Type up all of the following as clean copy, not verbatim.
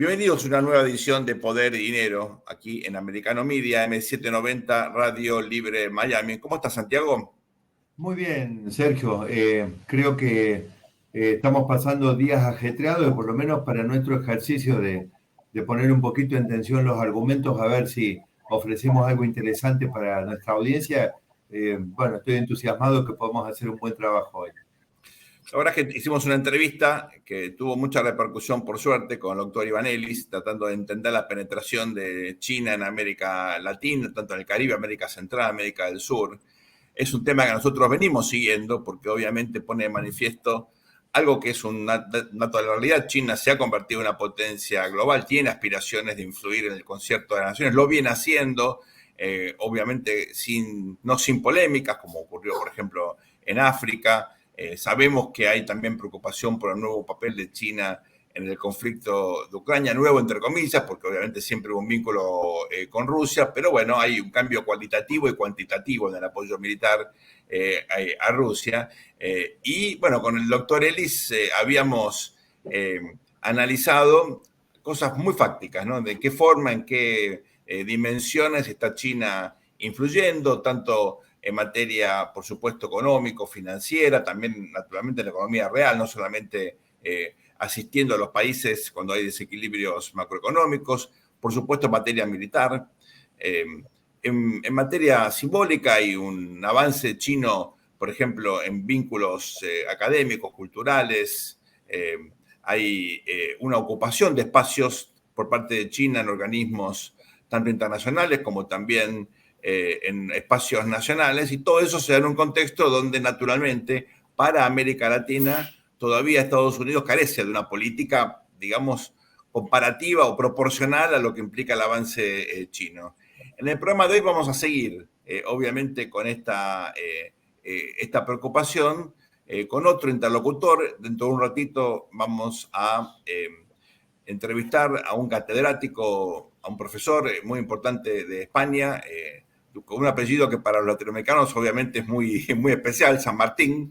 Bienvenidos a una nueva edición de Poder y Dinero, aquí en Americano Media, M790, Radio Libre Miami. ¿Cómo estás, Santiago? Muy bien, Sergio. Creo que estamos pasando días ajetreados y por lo menos para nuestro ejercicio de poner un poquito en tensión los argumentos, a ver si ofrecemos algo interesante para nuestra audiencia. Bueno, estoy entusiasmado que podamos hacer un buen trabajo hoy. La verdad es que hicimos una entrevista que tuvo mucha repercusión, por suerte, con el doctor Iván Ellis, tratando de entender la penetración de China en América Latina, tanto en el Caribe, América Central, América del Sur. Es un tema que nosotros venimos siguiendo porque obviamente pone de manifiesto algo que es una realidad. China se ha convertido en una potencia global, tiene aspiraciones de influir en el concierto de las naciones, lo viene haciendo, obviamente no sin polémicas, como ocurrió, por ejemplo, en África. Sabemos que hay también preocupación por el nuevo papel de China en el conflicto de Ucrania, nuevo entre comillas, porque obviamente siempre hubo un vínculo con Rusia, pero bueno, hay un cambio cualitativo y cuantitativo en el apoyo militar a Rusia. Y bueno, con el doctor Ellis habíamos analizado cosas muy fácticas, ¿no? De qué forma, en qué dimensiones está China influyendo, tanto en materia, por supuesto, económico, financiera, también naturalmente en la economía real, no solamente asistiendo a los países cuando hay desequilibrios macroeconómicos, por supuesto en materia militar. En materia simbólica hay un avance chino, por ejemplo, en vínculos académicos, culturales. Hay una ocupación de espacios por parte de China en organismos tanto internacionales como también en espacios nacionales, y todo eso se da en un contexto donde naturalmente para América Latina todavía Estados Unidos carece de una política, digamos, comparativa o proporcional a lo que implica el avance chino. En el programa de hoy vamos a seguir, obviamente, con esta preocupación, con otro interlocutor. Dentro de un ratito vamos a entrevistar a un catedrático, a un profesor muy importante de España, con un apellido que para los latinoamericanos obviamente es muy, muy especial, San Martín,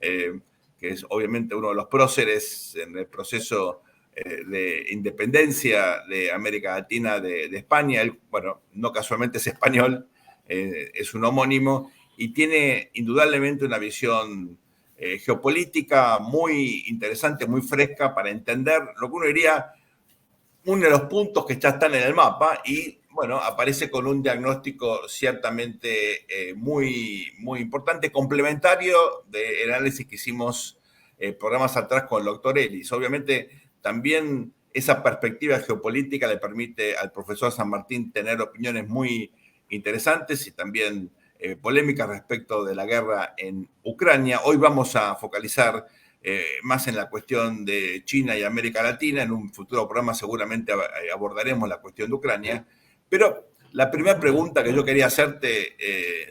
que es obviamente uno de los próceres en el proceso de independencia de América Latina de España. Él, bueno, no casualmente es español, es un homónimo y tiene indudablemente una visión geopolítica muy interesante, muy fresca para entender lo que uno diría uno de los puntos que ya están en el mapa y, bueno, aparece con un diagnóstico ciertamente muy, muy importante, complementario del análisis que hicimos programas atrás con el doctor Ellis. Obviamente, también esa perspectiva geopolítica le permite al profesor San Martín tener opiniones muy interesantes y también polémicas respecto de la guerra en Ucrania. Hoy vamos a focalizar más en la cuestión de China y América Latina. En un futuro programa seguramente abordaremos la cuestión de Ucrania. Pero la primera pregunta que yo quería hacerte,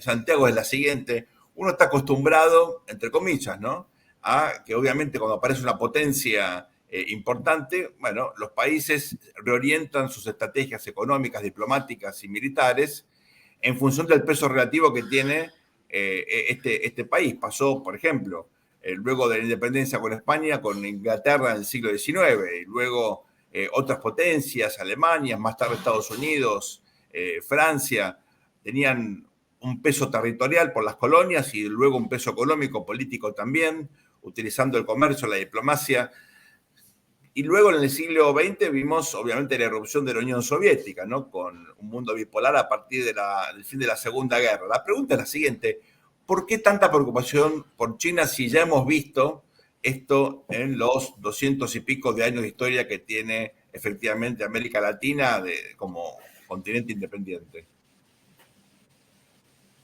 Santiago, es la siguiente. Uno está acostumbrado, entre comillas, ¿no?, a que obviamente cuando aparece una potencia importante, bueno, los países reorientan sus estrategias económicas, diplomáticas y militares en función del peso relativo que tiene este país. Pasó, por ejemplo, luego de la independencia con España, con Inglaterra en el siglo XIX, y luego otras potencias, Alemania, más tarde Estados Unidos, Francia, tenían un peso territorial por las colonias y luego un peso económico, político también, utilizando el comercio, la diplomacia. Y luego en el siglo XX vimos obviamente la erupción de la Unión Soviética, ¿no?, con un mundo bipolar a partir del fin de la Segunda Guerra. La pregunta es la siguiente: ¿por qué tanta preocupación por China si ya hemos visto esto en los 200 y pico de años de historia que tiene efectivamente América Latina como continente independiente?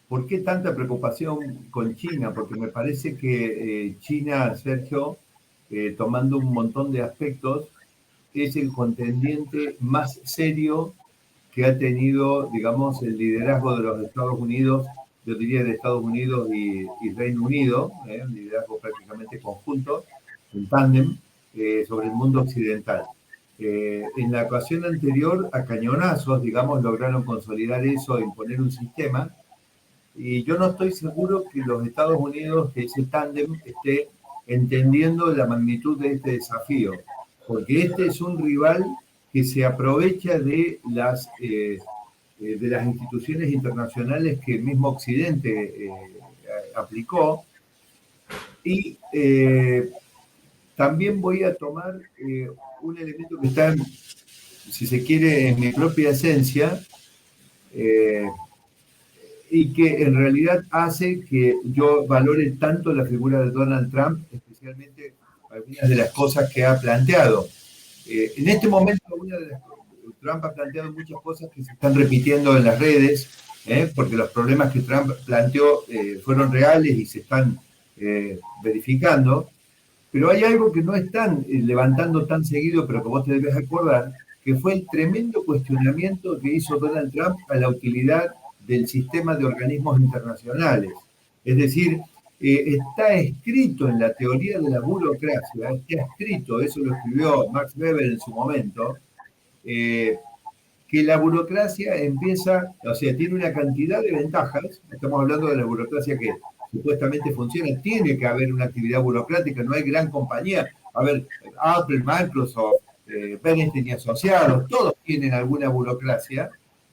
¿Por qué tanta preocupación con China? Porque me parece que China, Sergio, tomando un montón de aspectos, es el contendiente más serio que ha tenido, digamos, el liderazgo de los Estados Unidos, yo diría de Estados Unidos y Reino Unido, un liderazgo prácticamente conjunto, en tándem, sobre el mundo occidental. En la ocasión anterior, a cañonazos, digamos, lograron consolidar eso, imponer un sistema, y yo no estoy seguro que los Estados Unidos, que ese tándem, esté entendiendo la magnitud de este desafío, porque este es un rival que se aprovecha de las instituciones internacionales que el mismo Occidente aplicó. Y también voy a tomar un elemento que está, si se quiere, en mi propia esencia, y que en realidad hace que yo valore tanto la figura de Donald Trump, especialmente algunas de las cosas que ha planteado. En este momento, Trump ha planteado muchas cosas que se están repitiendo en las redes, porque los problemas que Trump planteó fueron reales y se están verificando, pero hay algo que no están levantando tan seguido, pero que vos te debes acordar, que fue el tremendo cuestionamiento que hizo Donald Trump a la utilidad del sistema de organismos internacionales. Es decir, está escrito en la teoría de la burocracia, está escrito, eso lo escribió Max Weber en su momento, que la burocracia empieza, o sea, tiene una cantidad de ventajas, estamos hablando de la burocracia que supuestamente funciona, tiene que haber una actividad burocrática, no hay gran compañía, a ver, Apple, Microsoft, Bernstein y asociados, todos tienen alguna burocracia,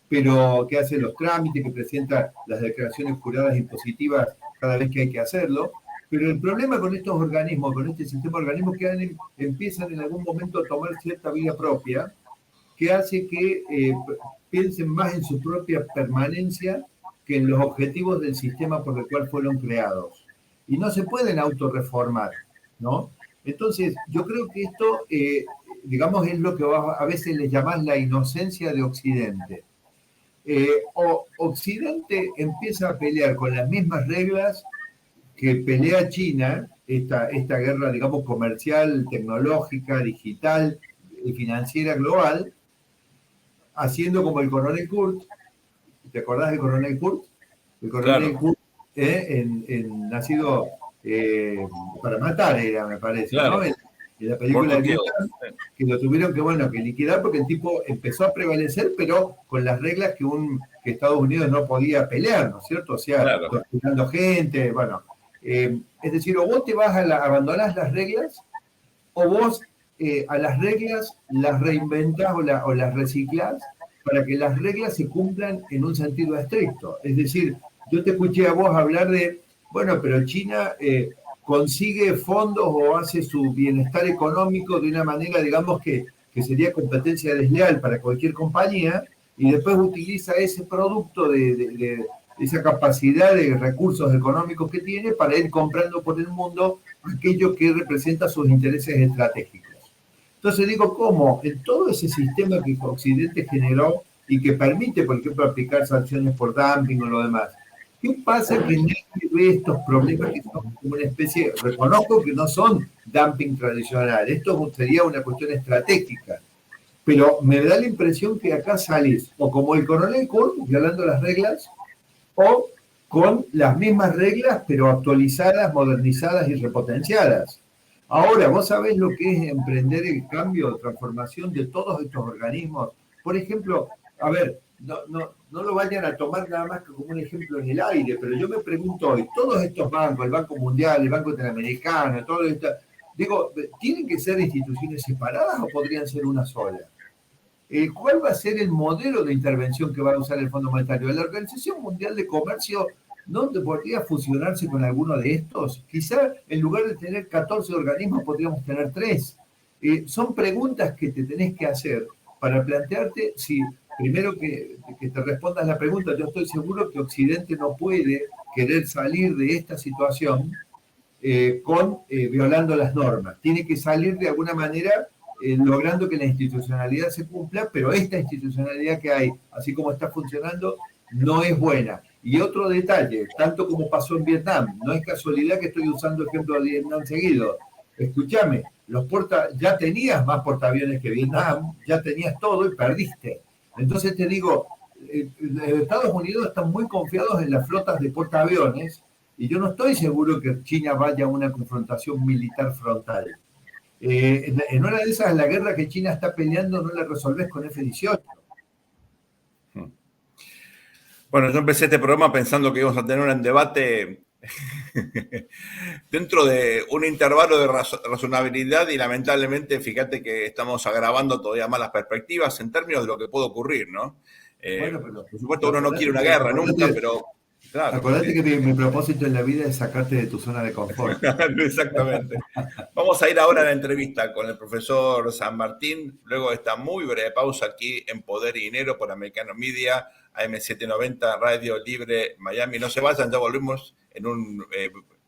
pero que hace los trámites, que presenta las declaraciones juradas impositivas cada vez que hay que hacerlo. Pero el problema con estos organismos, con este sistema de organismos, que empiezan en algún momento a tomar cierta vida propia, que hace que piensen más en su propia permanencia que en los objetivos del sistema por el cual fueron creados. Y no se pueden autorreformar, ¿no? Entonces, yo creo que esto, digamos, es lo que a veces les llamás la inocencia de Occidente. Occidente empieza a pelear con las mismas reglas que pelea China, esta guerra, digamos, comercial, tecnológica, digital y financiera global, haciendo como el coronel Kurz. ¿Te acordás del coronel Kurz? El coronel Claro. Kurz, nacido para matar, era, me parece, Claro. ¿no? En la película de Vietnam, que lo tuvieron que liquidar porque el tipo empezó a prevalecer, pero con las reglas que Estados Unidos no podía pelear, ¿no es cierto? O sea, Claro. torturando gente, bueno. Es decir, o vos te vas abandonás las reglas, o vos a las reglas las reinventás o las reciclás para que las reglas se cumplan en un sentido estricto. Es decir, yo te escuché a vos hablar de, bueno, pero China consigue fondos o hace su bienestar económico de una manera, digamos, que sería competencia desleal para cualquier compañía, y después utiliza ese producto de esa capacidad de recursos económicos que tiene para ir comprando por el mundo aquello que representa sus intereses estratégicos. Entonces digo, ¿cómo? En todo ese sistema que Occidente generó y que permite, por ejemplo, aplicar sanciones por dumping o lo demás, ¿qué pasa que nadie ve estos problemas que son como una especie, reconozco que no son dumping tradicional, esto sería una cuestión estratégica, pero me da la impresión que acá salís o como el coronel Kurz, violando las reglas, o con las mismas reglas, pero actualizadas, modernizadas y repotenciadas. Ahora, vos sabés lo que es emprender el cambio, transformación de todos estos organismos. Por ejemplo, a ver, no lo vayan a tomar nada más que como un ejemplo en el aire, pero yo me pregunto hoy, todos estos bancos, el Banco Mundial, el Banco Interamericano, todo esto, digo, ¿tienen que ser instituciones separadas o podrían ser una sola? ¿Cuál va a ser el modelo de intervención que va a usar el Fondo Monetario? La Organización Mundial de Comercio no podría fusionarse con alguno de estos. Quizá en lugar de tener 14 organismos podríamos tener 3. Son preguntas que te tenés que hacer para plantearte si, primero que te respondas la pregunta, yo estoy seguro que Occidente no puede querer salir de esta situación violando las normas. Tiene que salir de alguna manera logrando que la institucionalidad se cumpla, pero esta institucionalidad que hay, así como está funcionando, no es buena. Y otro detalle, tanto como pasó en Vietnam, no es casualidad que estoy usando ejemplo de Vietnam seguido. Escúchame, ya tenías más portaaviones que Vietnam, ya tenías todo y perdiste. Entonces te digo, Estados Unidos están muy confiados en las flotas de portaaviones y yo no estoy seguro que China vaya a una confrontación militar frontal. En una de esas, la guerra que China está peleando no la resolvés con F-18. Bueno, yo empecé este programa pensando que íbamos a tener un debate dentro de un intervalo de razonabilidad y lamentablemente, fíjate que estamos agravando todavía más las perspectivas en términos de lo que puede ocurrir, ¿no? Bueno, pero Por supuesto, uno no quiere una guerra nunca, pero claro. Acordate que mi propósito en la vida es sacarte de tu zona de confort. Exactamente. Vamos a ir ahora a la entrevista con el profesor San Martín, luego de esta muy breve pausa aquí en Poder y Dinero por Americano Media, AM790, Radio Libre Miami. No se vayan, ya volvemos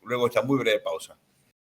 luego de esta muy breve pausa.